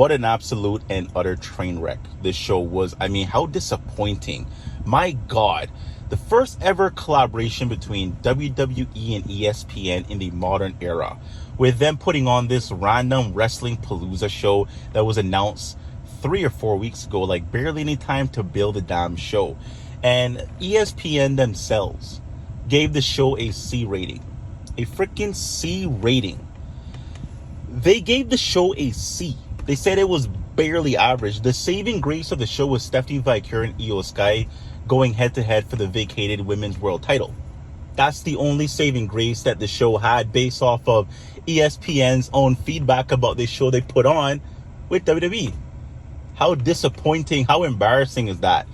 What an absolute and utter train wreck this show was. I mean, how disappointing. My God. The first ever collaboration between WWE and ESPN in the modern era, with them putting on this random Wrestlepalooza show that was announced 3 or 4 weeks ago, like barely any time to build a damn show. And ESPN themselves gave the show a C rating. A freaking C rating. They gave the show a C. They said it was barely average. The saving grace of the show was Stephanie Vicur and Io Sky going head-to-head for the vacated women's world title. That's the only saving grace that the show had based off of ESPN's own feedback about this show they put on with WWE. How disappointing, how embarrassing is that?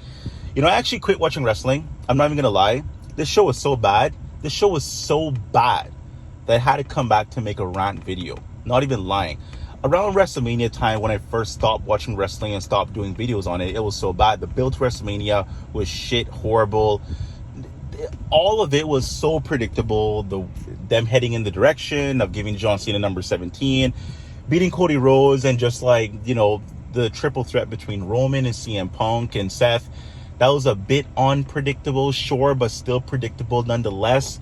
You know, I actually quit watching wrestling. I'm not even going to lie. This show was so bad. This show was so bad that I had to come back to make a rant video. Not even lying. Around WrestleMania time, when I first stopped watching wrestling and stopped doing videos on it, it was so bad. The build to WrestleMania was shit, horrible. All of it was so predictable. Them heading in the direction of giving John Cena number 17, beating Cody Rhodes, and just like, you know, the triple threat between Roman and CM Punk and Seth. That was a bit unpredictable, sure, but still predictable nonetheless.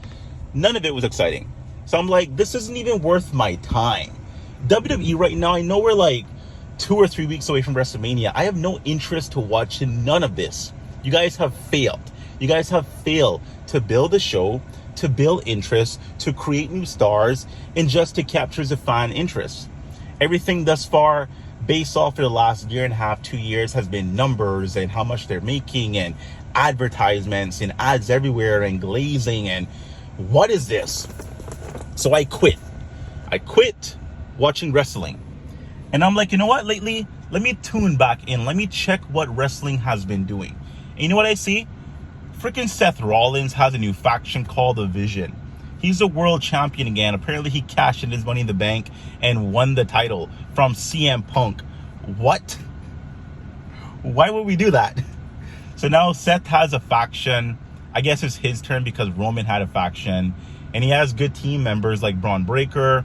None of it was exciting. So I'm like, this isn't even worth my time. WWE right now, I know we're like 2 or 3 weeks away from WrestleMania. I have no interest to watch none of this. You guys have failed. You guys have failed to build a show, to build interest, to create new stars, and just to capture the fan interest. Everything thus far, based off of the last year and a half, 2 years, has been numbers and how much they're making and advertisements and ads everywhere and glazing. And what is this? So I quit. I quit watching wrestling. And I'm like, you know what, lately, let me tune back in. Let me check what wrestling has been doing. And you know what I see? Freaking Seth Rollins has a new faction called The Vision. He's a world champion again. Apparently he cashed in his Money in the Bank and won the title from CM Punk. What? Why would we do that? So now Seth has a faction. I guess it's his turn because Roman had a faction. And he has good team members like Braun Breaker,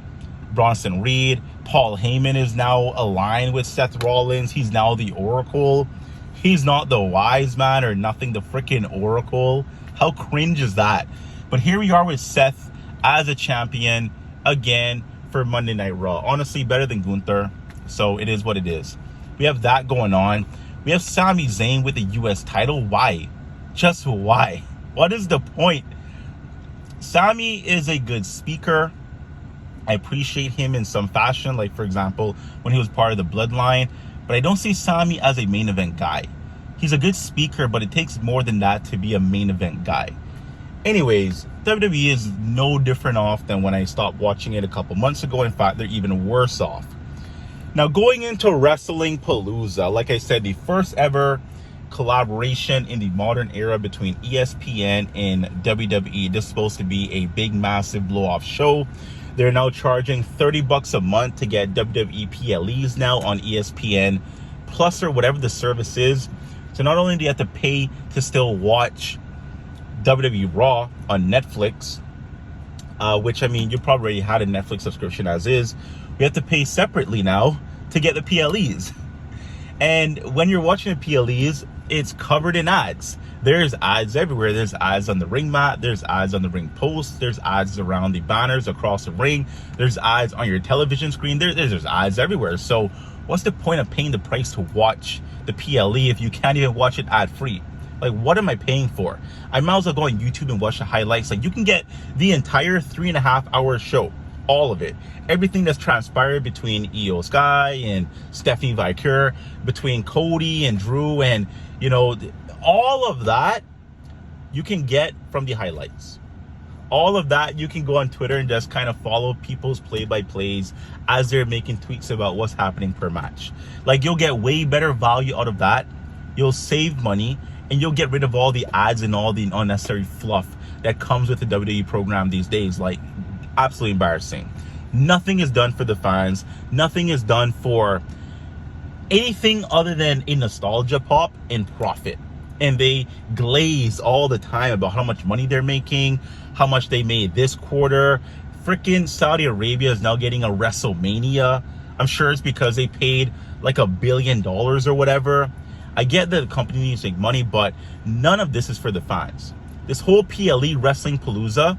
Bronson Reed. Paul Heyman is now aligned with Seth Rollins. He's now the Oracle. He's not the wise man or nothing, the freaking Oracle. How cringe is that? But here we are with Seth as a champion again for Monday Night Raw. Honestly, better than Gunther. So it is what it is. We have that going on. We have Sami Zayn with the US title. Why? Just why? What is the point? Sami is a good speaker. I appreciate him in some fashion, like for example, when he was part of the Bloodline, but I don't see Sami as a main event guy. He's a good speaker, but it takes more than that to be a main event guy. Anyways, WWE is no different off than when I stopped watching it a couple months ago. In fact, they're even worse off. Now, going into Wrestlepalooza, like I said, the first ever collaboration in the modern era between ESPN and WWE. This is supposed to be a big, massive blow-off show. They're now charging $30 a month to get WWE PLEs now on ESPN Plus or whatever the service is. So not only do you have to pay to still watch WWE Raw on Netflix, which, I mean, you probably already had a Netflix subscription as is, we have to pay separately now to get the PLEs. And when you're watching the PLEs, it's covered in ads. There's ads everywhere. There's ads on the ring mat. There's ads on the ring post. There's ads around the banners across the ring. There's ads on your television screen. There's ads everywhere. So what's the point of paying the price to watch the PLE if you can't even watch it ad-free? Like, what am I paying for? I might as well go on YouTube and watch the highlights. Like, you can get the entire 3.5-hour show. All of it. Everything that's transpired between Io Sky and Stephanie Vicur, between Cody and Drew, and, you know, all of that you can get from the highlights. All of that you can go on Twitter and just kind of follow people's play-by-plays as they're making tweets about what's happening per match. Like, you'll get way better value out of that. You'll save money, and you'll get rid of all the ads and all the unnecessary fluff that comes with the WWE program these days. Like, absolutely embarrassing. Nothing is done for the fans. Nothing is done for anything other than a nostalgia pop and profit. And they glaze all the time about how much money they're making, how much they made this quarter. Freaking Saudi Arabia is now getting a WrestleMania. I'm sure it's because they paid like $1 billion or whatever. I get that the company needs to make money, but none of this is for the fans. This whole PLE Wrestlepalooza,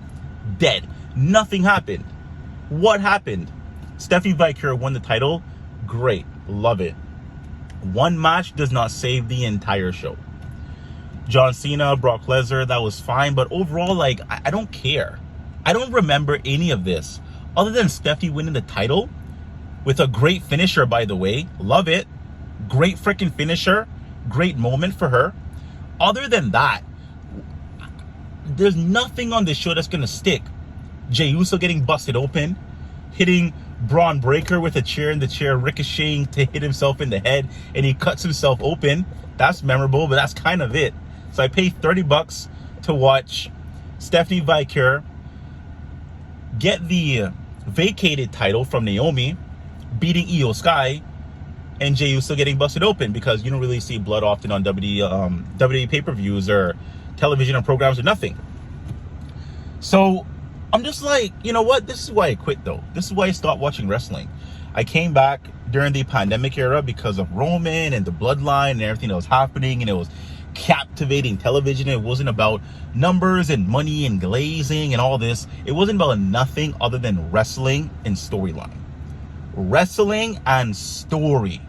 dead. Nothing happened. What happened? Stephanie Vicur won the title. Great. Love it. One match does not save the entire show. John Cena, Brock Lesnar, that was fine. But overall, like, I don't care. I don't remember any of this. Other than Stephanie winning the title with a great finisher, by the way. Love it. Great freaking finisher. Great moment for her. Other than that, there's nothing on this show that's going to stick. Jey Uso getting busted open, hitting Braun Breaker with a chair, and the chair ricocheting to hit himself in the head, and he cuts himself open. That's memorable, but that's kind of it. So I paid $30 to watch Stephanie Vicur get the vacated title from Naomi, beating Io Sky, and Jey Uso getting busted open, because you don't really see blood often on WWE pay-per-views or television or programs or nothing. So I'm just like, you know what? This is why I quit, though. This is why I stopped watching wrestling. I came back during the pandemic era because of Roman and the bloodline and everything that was happening, and it was captivating television. It wasn't about numbers and money and glazing and all this. It wasn't about nothing other than wrestling and storyline. Wrestling and story.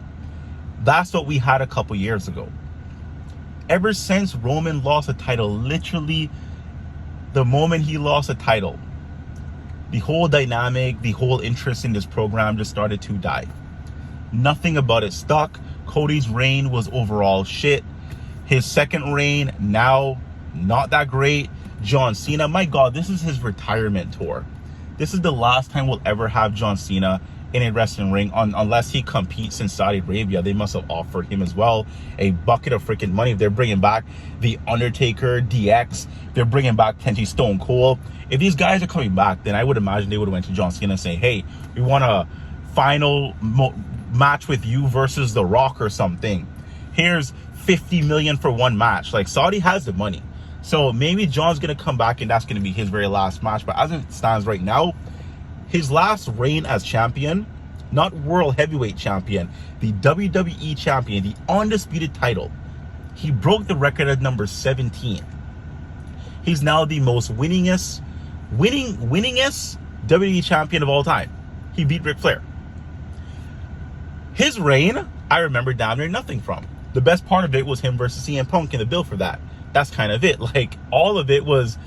That's what we had a couple years ago. Ever since Roman lost a title, literally the moment he lost a title, the whole dynamic, the whole interest in this program just started to die. Nothing about it stuck. Cody's reign was overall shit. His second reign, now not that great. John Cena, my God, this is his retirement tour. This is the last time we'll ever have John Cena in a wrestling ring, unless he competes in Saudi Arabia. They must have offered him as well a bucket of freaking money. If they're bringing back The Undertaker, DX, they're bringing back potentially Stone Cold. If these guys are coming back, then I would imagine they would have went to John Cena and say, hey, we want a final match with you versus The Rock or something. Here's $50 million for one match. Like, Saudi has the money. So maybe John's going to come back and that's going to be his very last match. But as it stands right now, his last reign as champion, not world heavyweight champion, the WWE champion, the undisputed title, he broke the record at number 17. He's now the most winningest WWE champion of all time. He beat Ric Flair. His reign, I remember down there nothing from. The best part of it was him versus CM Punk and the bill for that. That's kind of it. Like, all of it was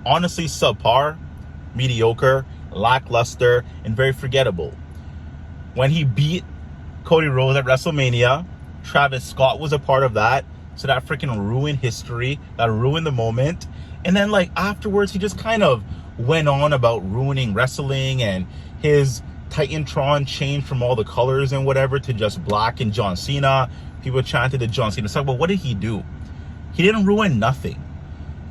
honestly subpar, mediocre, lackluster, and very forgettable. When he beat Cody Rhodes at WrestleMania, Travis Scott was a part of that. So that freaking ruined history. That ruined the moment. And then, like, afterwards, he just kind of went on about ruining wrestling, and his Titantron changed from all the colors and whatever to just black and John Cena. People chanted the John Cena song, but what did he do? He didn't ruin nothing.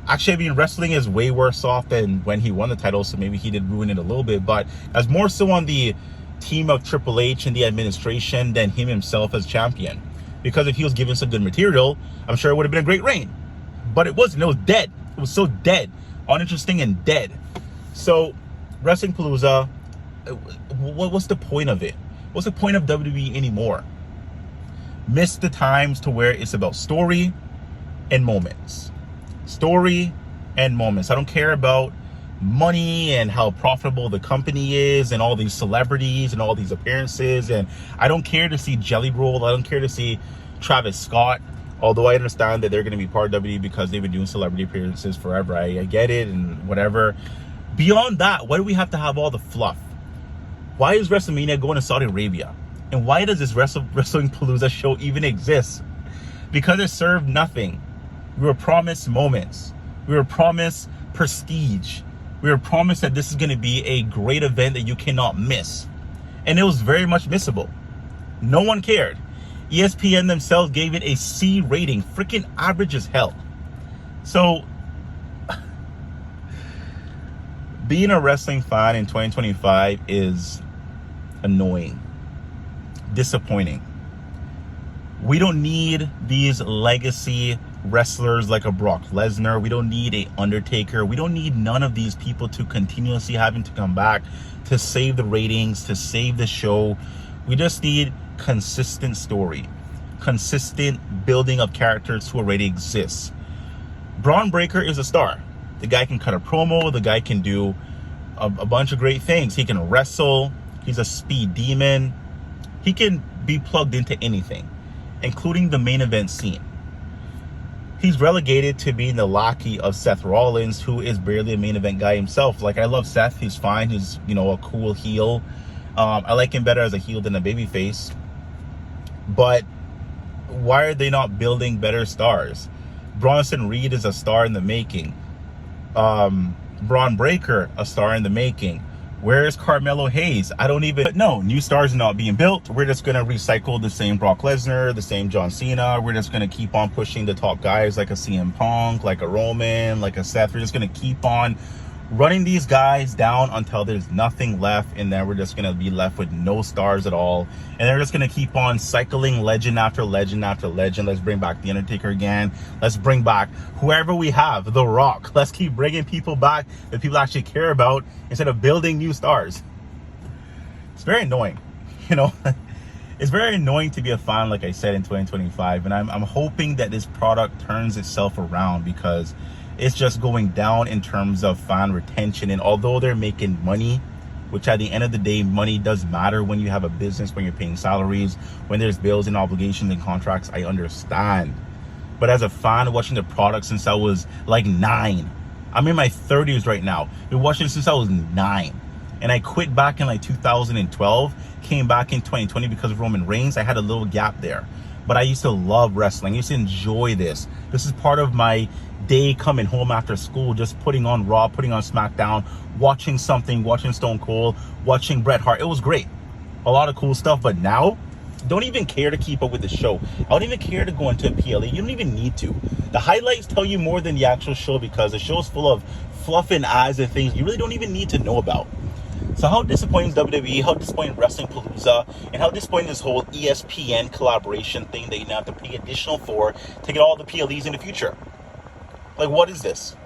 Actually, I mean, wrestling is way worse off than when he won the title, so maybe he did ruin it a little bit, but that's more so on the team of Triple H and the administration than him himself as champion. Because if he was given some good material, I'm sure it would have been a great reign. But it wasn't. It was dead. It was so dead. Uninteresting and dead. So, Wrestlepalooza, what's the point of it? What's the point of WWE anymore? Miss the times to where it's about story and moments. Story and moments. I don't care about money and how profitable the company is and all these celebrities and all these appearances, and I don't care to see Jelly Roll. I don't care to see Travis Scott, although I understand that they're going to be part of WWE because they've been doing celebrity appearances forever. I get it and whatever. Beyond that, why do we have to have all the fluff? Why is WrestleMania going to Saudi Arabia? And why does this Wrestlepalooza show even exist? Because it served nothing. We were promised moments. We were promised prestige. We were promised that this is going to be a great event that you cannot miss. And it was very much missable. No one cared. ESPN themselves gave it a C rating. Freaking average as hell. So, being a wrestling fan in 2025 is annoying. Disappointing. We don't need these legacy wrestlers like a Brock Lesnar. We don't need a Undertaker. We don't need none of these people to continuously having to come back to save the ratings, to save the show. We just need consistent story, consistent building of characters who already exist. Braun Breaker is a star. The guy can cut a promo. The guy can do a bunch of great things. He can wrestle. He's a speed demon. He can be plugged into anything, including the main event scene. He's relegated to being the lackey of Seth Rollins, who is barely a main event guy himself. Like, I love Seth. He's fine. He's, a cool heel. I like him better as a heel than a babyface. But why are they not building better stars? Bronson Reed is a star in the making. Braun Breaker, a star in the making. Where's Carmelo Hayes? I don't even know. New stars are not being built. We're just going to recycle the same Brock Lesnar, the same John Cena. We're just going to keep on pushing the top guys like a CM Punk, like a Roman, like a Seth. We're just going to keep on running these guys down until there's nothing left, and then we're just going to be left with no stars at all. And they're just going to keep on cycling legend after legend after legend. Let's bring back The Undertaker again. Let's bring back whoever we have, The Rock. Let's keep bringing people back that people actually care about instead of building new stars. It's very annoying, It's very annoying to be a fan, like I said, in 2025. And I'm hoping that this product turns itself around, because it's just going down in terms of fan retention. And although they're making money, which at the end of the day, money does matter when you have a business, when you're paying salaries, when there's bills and obligations and contracts, I understand. But as a fan watching the product since I was like 9, I'm in my 30s right now. Been watching it since I was 9. And I quit back in like 2012, came back in 2020 because of Roman Reigns. I had a little gap there. But I used to love wrestling. I used to enjoy this. This is part of my day coming home after school, just putting on Raw, putting on SmackDown, watching something, watching Stone Cold, watching Bret Hart. It was great. A lot of cool stuff. But now, don't even care to keep up with the show. I don't even care to go into a PLE. You don't even need to. The highlights tell you more than the actual show, because the show is full of fluff and ads and things you really don't even need to know about. So how disappointing is WWE, how disappointing Wrestlepalooza, and how disappointing this whole ESPN collaboration thing that you now have to pay additional for to get all the PLEs in the future. Like, what is this?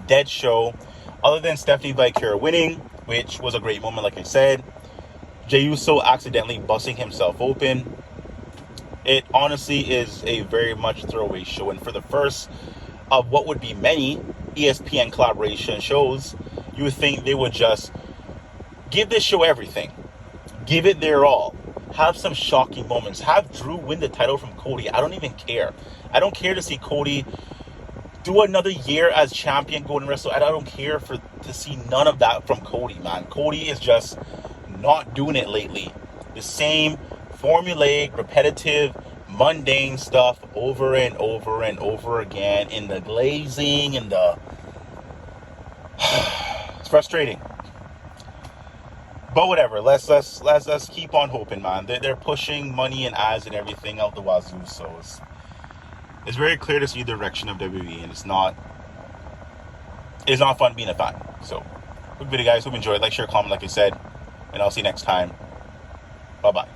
Dead show. Other than Stephanie Vicari winning, which was a great moment, like I said. Jey Uso accidentally busting himself open. It honestly is a very much throwaway show. And for the first of what would be many ESPN collaboration shows, you would think they would just give this show everything. Give it their all. Have some shocking moments. Have Drew win the title from Cody. I don't even care. I don't care to see Cody do another year as champion, go and wrestle. I don't care to see none of that from Cody, man. Cody is just not doing it lately. The same formulaic, repetitive, mundane stuff over and over and over again, in the glazing and the it's frustrating. But whatever, let's keep on hoping, man. They're pushing money and ads and everything out the wazoo, so it's very clear to see the direction of WWE, and it's not fun being a fan. So, quick video, guys. Hope you enjoyed. Like, share, comment, like I said, and I'll see you next time. Bye-bye.